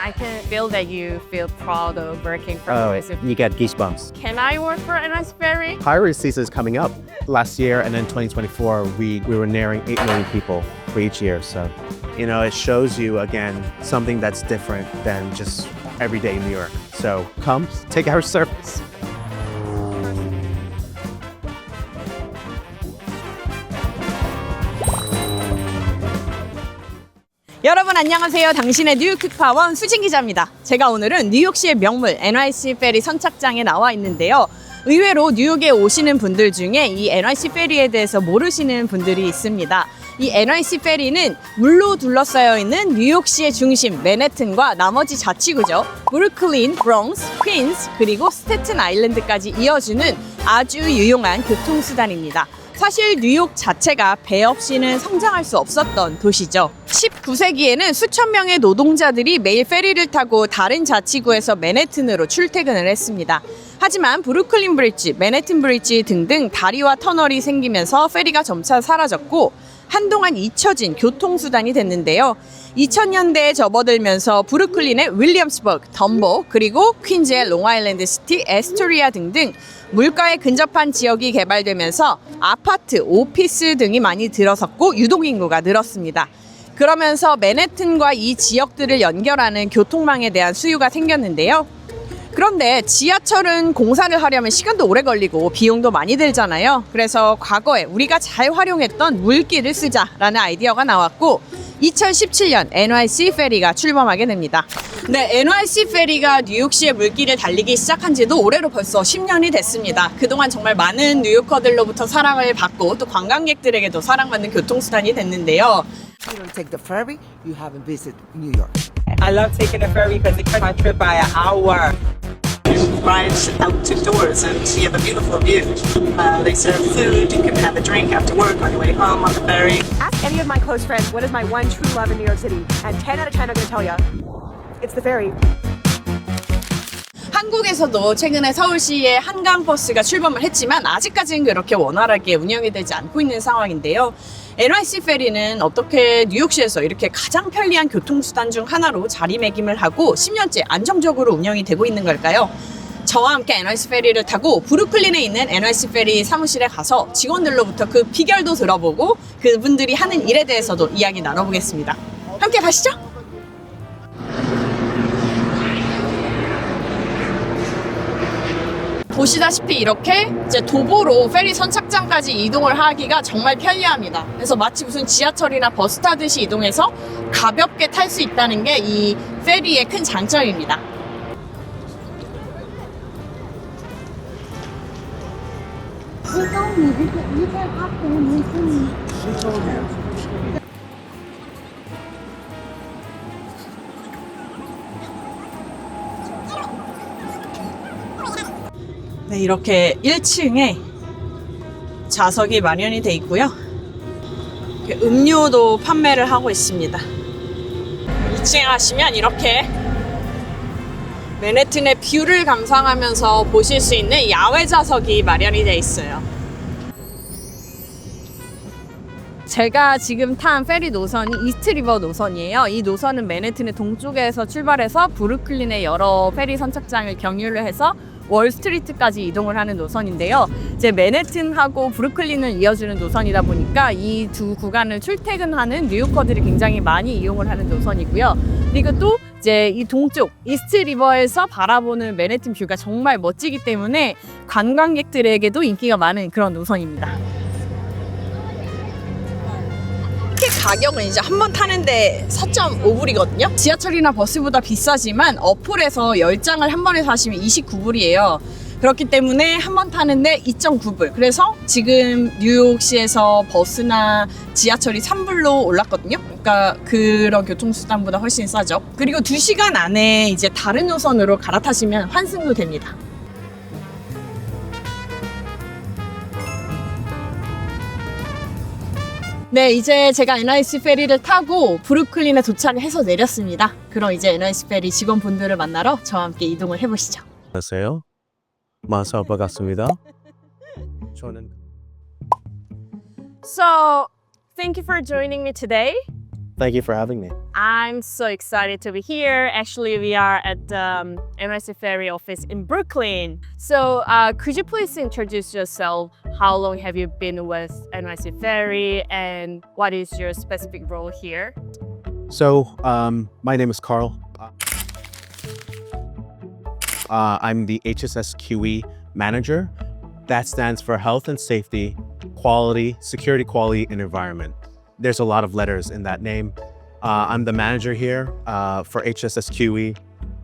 I can feel that you feel proud of working for NYC. You get goosebumps. Can I work for NYC Ferry? Hiring season is coming up. Last year and then 2024, we were nearing 8 million people for each year. So, it shows you, again, something that's different than just everyday New York. So come, take our service. 여러분 안녕하세요. 당신의 뉴욕 특파원 수진 기자입니다. 제가 오늘은 뉴욕시의 명물 NYC 페리 선착장에 나와 있는데요. 의외로 뉴욕에 오시는 분들 중에 이 NYC 페리에 대해서 모르시는 분들이 있습니다. 이 NYC 페리는 물로 둘러싸여 있는 뉴욕시의 중심 맨해튼과 나머지 자치구죠. 브루클린, 브롱스, 퀸스 그리고 스태튼 아일랜드까지 이어주는 아주 유용한 교통수단입니다. 사실 뉴욕 자체가 배 없이는 성장할 수 없었던 도시죠. 19세기에는 수천 명의 노동자들이 매일 페리를 타고 다른 자치구에서 맨해튼으로 출퇴근을 했습니다. 하지만 브루클린 브릿지, 맨해튼 브릿지 등등 다리와 터널이 생기면서 페리가 점차 사라졌고 한동안 잊혀진 교통수단이 됐는데요. 2000년대에 접어들면서 브루클린의 윌리엄스버그, 덤보, 그리고 퀸즈의 롱아일랜드 시티, 에스토리아 등등 물가에 근접한 지역이 개발되면서 아파트, 오피스 등이 많이 들어섰고 유동인구가 늘었습니다. 그러면서 맨해튼과 이 지역들을 연결하는 교통망에 대한 수요가 생겼는데요. 그런데 지하철은 공사를 하려면 시간도 오래 걸리고 비용도 많이 들잖아요. 그래서 과거에 우리가 잘 활용했던 물길을 쓰자라는 아이디어가 나왔고 2017년 NYC 페리가 출범하게 됩니다. 네, NYC 페리가 뉴욕시의 물길을 달리기 시작한 지도 올해로 벌써 10년이 됐습니다. 그동안 정말 많은 뉴요커들로부터 사랑을 받고 또 관광객들에게도 사랑받는 교통수단이 됐는데요. You don't take the ferry, you haven't visited New York. I love taking the ferry because it cuts my trip by an hour. You ride out to doors and you have a beautiful view. They serve food, you can have a drink after work on your way home on the ferry. Ask any of my close friends what is my one true love in New York City, and 10 out of 10 are going to tell you, it's the ferry. 한국에서도 최근에 서울시에 한강버스가 출범을 했지만 아직까지는 그렇게 원활하게 운영이 되지 않고 있는 상황인데요. NYC 페리는 어떻게 뉴욕시에서 이렇게 가장 편리한 교통수단 중 하나로 자리매김을 하고 10년째 안정적으로 운영이 되고 있는 걸까요? 저와 함께 NYC 페리를 타고 브루클린에 있는 NYC 페리 사무실에 가서 직원들로부터 그 비결도 들어보고 그분들이 하는 일에 대해서도 이야기 나눠보겠습니다. 함께 가시죠! 보시다시피 이렇게 이제 도보로 페리 선착장까지 이동을 하기가 정말 편리합니다. 그래서 마치 무슨 지하철이나 버스 타듯이 이동해서 가볍게 탈 수 있다는 게 이 페리의 큰 장점입니다. 네, 이렇게 1층에 좌석이 마련이 돼 있고요. 음료도 판매를 하고 있습니다. 2층에 가시면 이렇게 맨해튼의 뷰를 감상하면서 보실 수 있는 야외 좌석이 마련이 돼 있어요. 제가 지금 탄 페리 노선이 이스트리버 노선이에요. 이 노선은 맨해튼의 동쪽에서 출발해서 브루클린의 여러 페리 선착장을 경유를 해서 월스트리트까지 이동을 하는 노선인데요. 이제 맨해튼하고 브루클린을 이어주는 노선이다 보니까 이 두 구간을 출퇴근하는 뉴요커들이 굉장히 많이 이용을 하는 노선이고요. 그리고 또 이제 이 동쪽 이스트리버에서 바라보는 맨해튼 뷰가 정말 멋지기 때문에 관광객들에게도 인기가 많은 그런 노선입니다. 가격은 이제 한 번 타는데 4.5불이거든요. 지하철이나 버스보다 비싸지만 어플에서 10장을 한 번에 사시면 29불이에요. 그렇기 때문에 한 번 타는데 2.9불. 그래서 지금 뉴욕시에서 버스나 지하철이 3불로 올랐거든요. 그러니까 그런 교통수단보다 훨씬 싸죠. 그리고 2시간 안에 이제 다른 노선으로 갈아타시면 환승도 됩니다. 네, 이제 제가 NYC 페리를 타고 브루클린에 도착해서 내렸습니다. 그럼 이제 NYC 페리 직원분들을 만나러 저와 함께 이동을 해보시죠. 안녕하세요. 만나서 반갑습니다. 저는 So, thank you for joining me today. Thank you for having me. I'm so excited to be here. Actually, we are at the NYC Ferry office in Brooklyn. So could you please introduce yourself? How long have you been with NYC Ferry and what is your specific role here? So, my name is Carl. I'm the HSSQE manager. That stands for Health and Safety, Quality, Security, Quality, and Environment. There's a lot of letters in that name. I'm the manager here for HSSQE.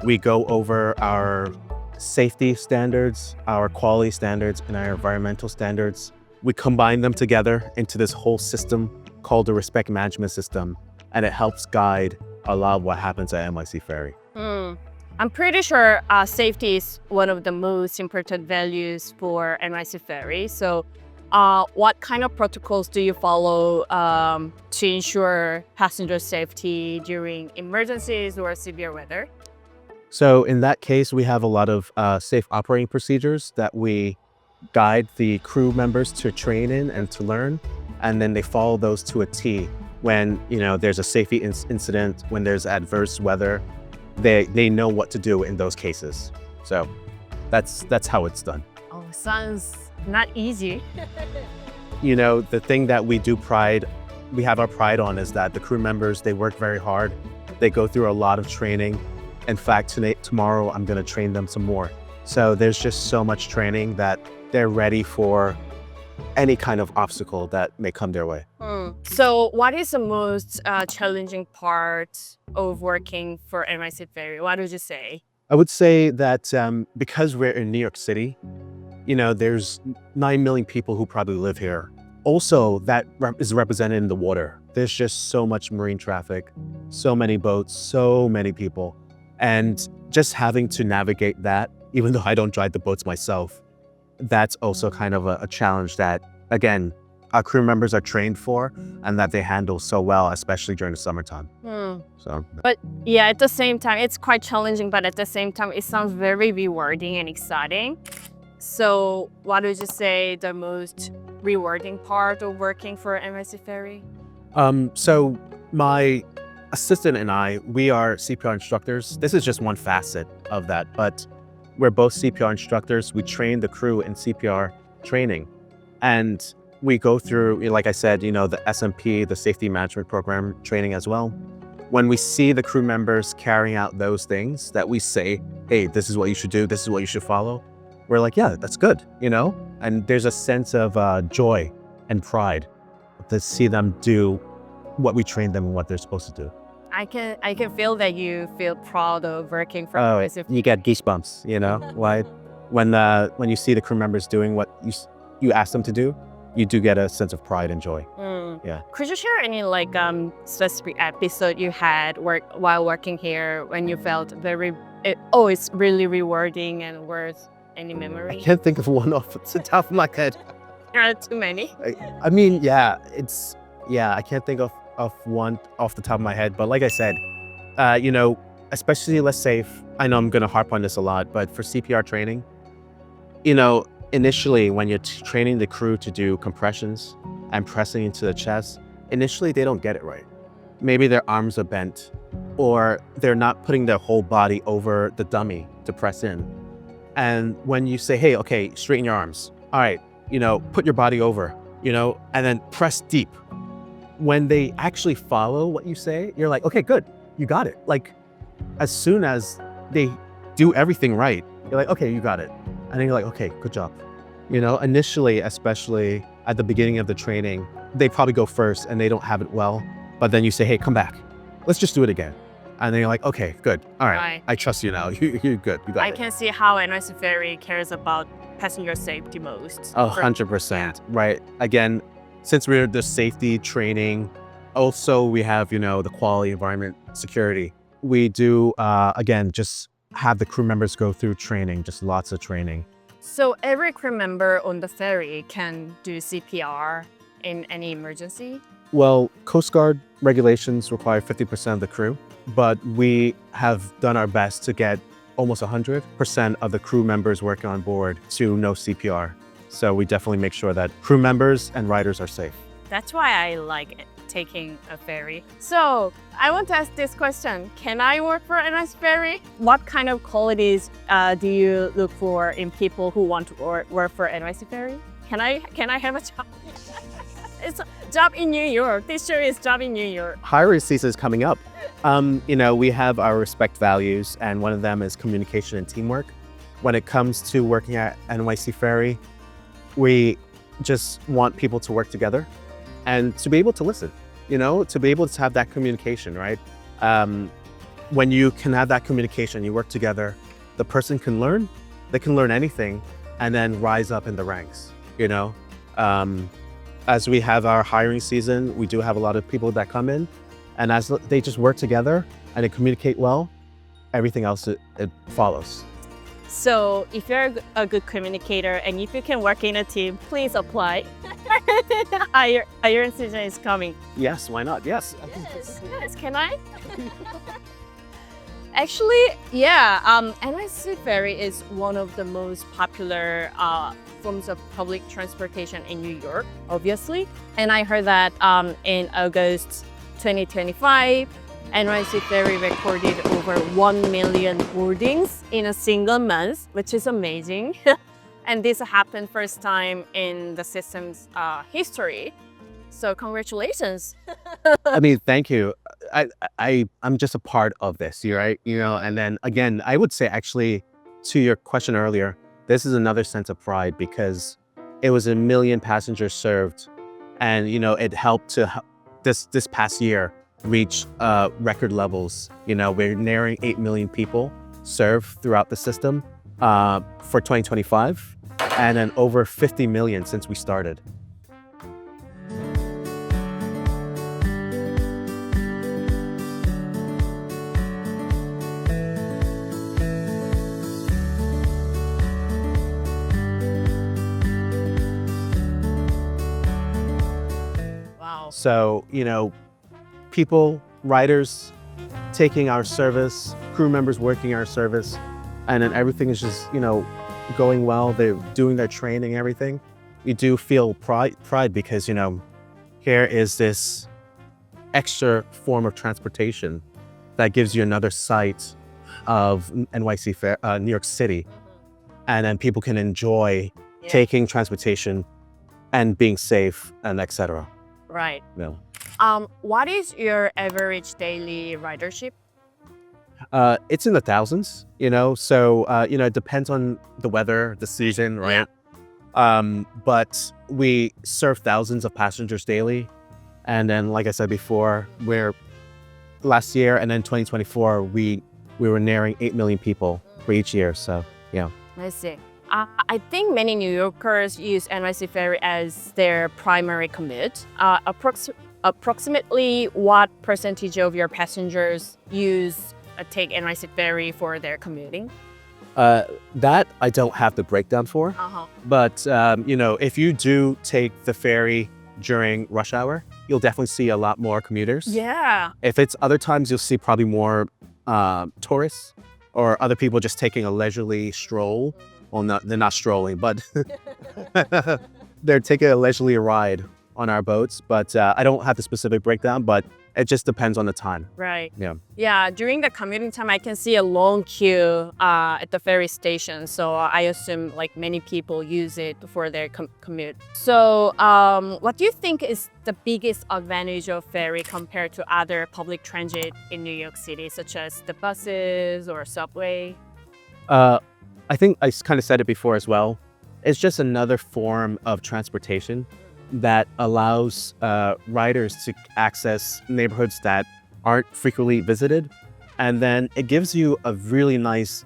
We go over our safety standards, our quality standards, and our environmental standards. We combine them together into this whole system called the Respect Management System, and it helps guide a lot of what happens at NYC Ferry. I'm pretty sure safety is one of the most important values for NYC Ferry. So what kind of protocols do you follow to ensure passenger safety during emergencies or severe weather? So in that case, we have a lot of safe operating procedures that we guide the crew members to train in and to learn. And then they follow those to a T when there's a safety incident, when there's adverse weather. They know what to do in those cases. So that's how it's done. Oh, sounds not easy. The thing that we have our pride on is that the crew members, they work very hard. They go through a lot of training. In fact, tomorrow I'm going to train them some more. So there's just so much training that they're ready for any kind of obstacle that may come their way. So what is the most challenging part of working for NYC Ferry? What would you say? I would say that because we're in New York City, there's 9 million people who probably live here. Also, that is represented in the water. There's just so much marine traffic, so many boats, so many people. And just having to navigate that, even though I don't drive the boats myself, that's also kind of a challenge that, again, our crew members are trained for and that they handle so well, especially during the summertime. So, But yeah, at the same time, it's quite challenging, but at the same time, it sounds very rewarding and exciting. So what would you say the most rewarding part of working for NYC Ferry? So my assistant and I, we are CPR instructors. This is just one facet of that, but we're both CPR instructors. We train the crew in CPR training. And we go through, like I said, the SMP, the Safety Management Program training as well. When we see the crew members carrying out those things that we say, hey, this is what you should do, this is what you should follow, we're like, yeah, that's good, And there's a sense of joy and pride to see them do what we train them and what they're supposed to do. I can feel that you feel proud of working for NYC Ferry. You get goosebumps, Why? When you see the crew members doing what you ask them to do, you do get a sense of pride and joy. Yeah. Could you share any specific episode you had while working here when you felt it's really rewarding and worth any memory? I can't think of one off the top of my head. There are too many. I mean, I can't think of one off the top of my head. But like I said, especially, let's say, I know I'm going to harp on this a lot, but for CPR training, initially when you're training the crew to do compressions and pressing into the chest, initially they don't get it right. Maybe their arms are bent or they're not putting their whole body over the dummy to press in. And when you say, hey, okay, straighten your arms. All right, put your body over, and then press deep. When they actually follow what you say, you're like, okay, good, you got it. Like, as soon as they do everything right, you're like, okay, you got it. And then you're like, okay, good job. Initially, especially at the beginning of the training, they probably go first and they don't have it well. But then you say, hey, come back. Let's just do it again. And then you're like, okay, good. All right. I trust you now. You're good. You got I it. can see how NYC Ferry cares about passenger safety most. 100%. Right. Again, since we're the safety training, also we have, the quality, environment, security. We do, again, just have the crew members go through training, just lots of training. So every crew member on the ferry can do CPR in any emergency? Well, Coast Guard regulations require 50% of the crew, but we have done our best to get almost 100% of the crew members working on board to know CPR. So we definitely make sure that crew members and riders are safe. That's why I like taking a ferry. So I want to ask this question. Can I work for NYC Ferry? What kind of qualities do you look for in people who want to work for NYC Ferry? Can I have a job? It's a job in New York. This show is job in New York. Hiring season is coming up. We have our respect values, and one of them is communication and teamwork. When it comes to working at NYC Ferry, we just want people to work together and to be able to listen, to be able to have that communication, right? When you can have that communication, you work together, the person can learn, they can learn anything, and then rise up in the ranks, As we have our hiring season, we do have a lot of people that come in, and as they just work together and they communicate well, everything else, it follows. So if you're a good communicator and if you can work in a team, please apply. Hiring season is coming. Yes, why not? Yes. Yes, can I? Actually, yeah, NYC Ferry is one of the most popular forms of public transportation in New York, obviously. And I heard that in August 2025, NYC Ferry recorded over 1 million boardings in a single month, which is amazing. And this happened first time in the system's history. So congratulations. I mean, thank you. I'm just a part of this, right? And then again, I would say actually to your question earlier, this is another sense of pride because it was 1 million passengers served, and it helped to this past year reach record levels. We're nearing 8 million people served throughout the system for 2025, and then over 50 million since we started. So, people, riders taking our service, crew members working our service, and then everything is just, going well. They're doing their training and everything. You do feel pride because, here is this extra form of transportation that gives you another sight of NYC Fair, New York City. And then people can enjoy taking transportation and being safe and etc. Right. Yeah. What is your average daily ridership? It's in the thousands, so, it depends on the weather, the season, right? But we serve thousands of passengers daily. And then, like I said before, last year and then 2024, we were nearing 8 million people for each year. So, yeah. I see. I think many New Yorkers use NYC Ferry as their primary commute. Approximately what percentage of your passengers take NYC Ferry for their commuting? That I don't have the breakdown for. But, if you do take the ferry during rush hour, you'll definitely see a lot more commuters. Yeah. If it's other times, you'll see probably more tourists or other people just taking a leisurely stroll. Well, they're not strolling, but they're taking a leisurely ride on our boats. But I don't have the specific breakdown, but it just depends on the time. Right. Yeah. Yeah, during the commuting time, I can see a long queue at the ferry station. So I assume many people use it for their commute. So what do you think is the biggest advantage of ferry compared to other public transit in New York City, such as the buses or subway? I think I kind of said it before as well. It's just another form of transportation that allows riders to access neighborhoods that aren't frequently visited. And then it gives you a really nice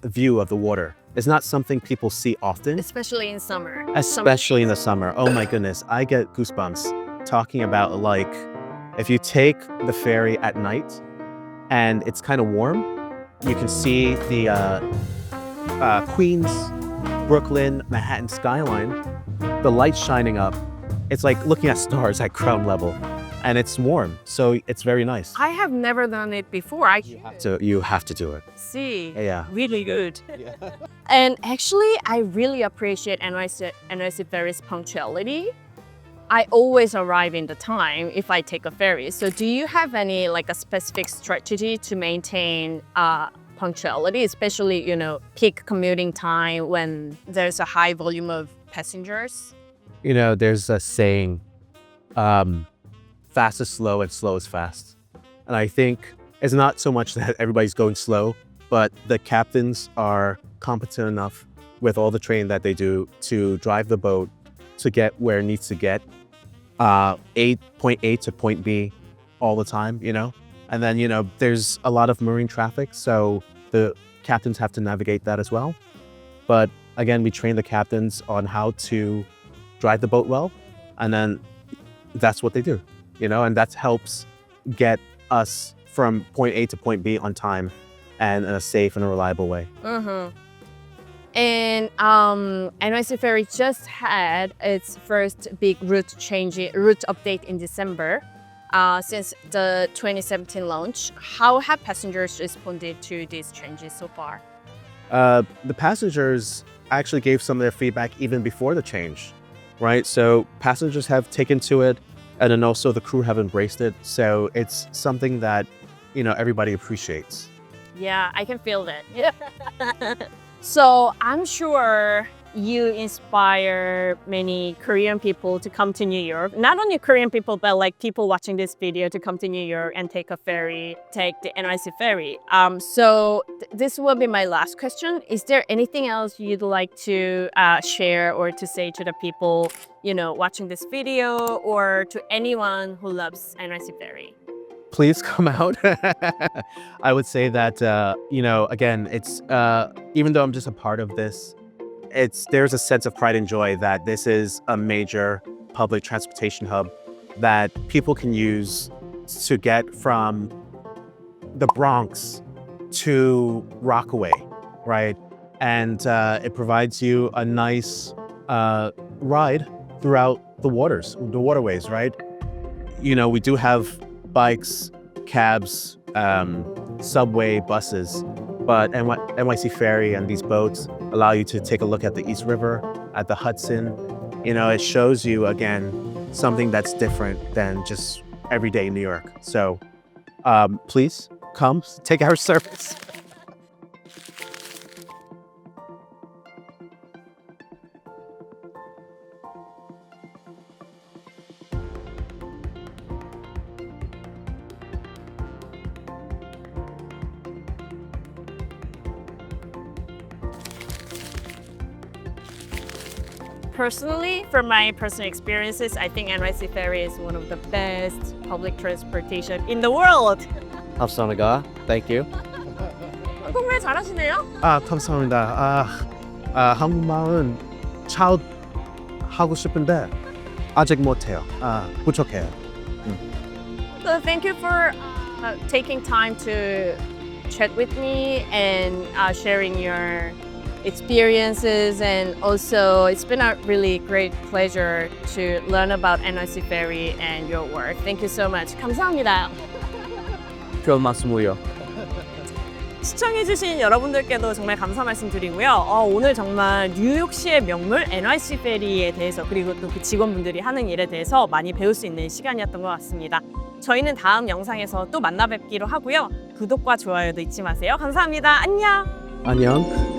view of the water. It's not something people see often. Especially in summer. Especially in the summer. Oh my goodness, I get goosebumps talking about if you take the ferry at night and it's kind of warm, you can see the Queens, Brooklyn, Manhattan skyline, the lights shining up. It's like looking at stars at ground level, and it's warm, so it's very nice. I have never done it before. You have to do it. See, Yeah. really good. And actually, I really appreciate NYC Ferry's punctuality. I always arrive in the time if I take a ferry. So do you have any like a specific strategy to maintain punctuality, especially, peak commuting time when there's a high volume of passengers? There's a saying, fast is slow and slow is fast. And I think it's not so much that everybody's going slow, but the captains are competent enough with all the training that they do to drive the boat to get where it needs to get, point A to point B all the time, And then, there's a lot of marine traffic, so the captains have to navigate that as well. But again, we train the captains on how to drive the boat well, and then that's what they do, and that helps get us from point A to point B on time and in a safe and a reliable way. And NYC Ferry just had its first big route update in December. Since the 2017 launch, how have passengers responded to these changes so far? The passengers actually gave some of their feedback even before the change, right? So passengers have taken to it, and then also the crew have embraced it. So it's something that, everybody appreciates. Yeah, I can feel that. So I'm sure you inspire many Korean people to come to New York. Not only Korean people, but like people watching this video to come to New York and take a ferry, take the NYC ferry. So this will be my last question. Is there anything else you'd like to share or to say to the people, watching this video, or to anyone who loves NYC ferry? Please come out. I would say that, again, it's, even though I'm just a part of this, there's a sense of pride and joy that this is a major public transportation hub that people can use to get from the Bronx to Rockaway, right? And it provides you a nice ride throughout the waterways, right? We do have bikes, cabs, subway, buses, but NYC Ferry and these boats allow you to take a look at the East River, at the Hudson. It shows you, again, something that's different than just everyday New York. So please come, take our service. Personally, from my personal experiences, I think NYC Ferry is one of the best public transportation in the world. 감사합니다. Thank you. 한국말 잘하시네요? 감사합니다. 한국말은 잘 하고 싶은데 아직 못해요. 부족해요. So thank you for taking time to chat with me and sharing your experiences, and also it's been a really great pleasure to learn about NYC Ferry and your work. Thank you so much. 감사합니다. 별 말씀을요. 시청해주신 여러분들께도 정말 감사 말씀드리고요. 오늘 정말 뉴욕시의 명물 NYC 페리에 대해서, 그리고 또 그 직원분들이 하는 일에 대해서 많이 배울 수 있는 시간이었던 것 같습니다. 저희는 다음 영상에서 또 만나 뵙기로 하고요. 구독과 좋아요도 잊지 마세요. 감사합니다. 안녕. 안녕.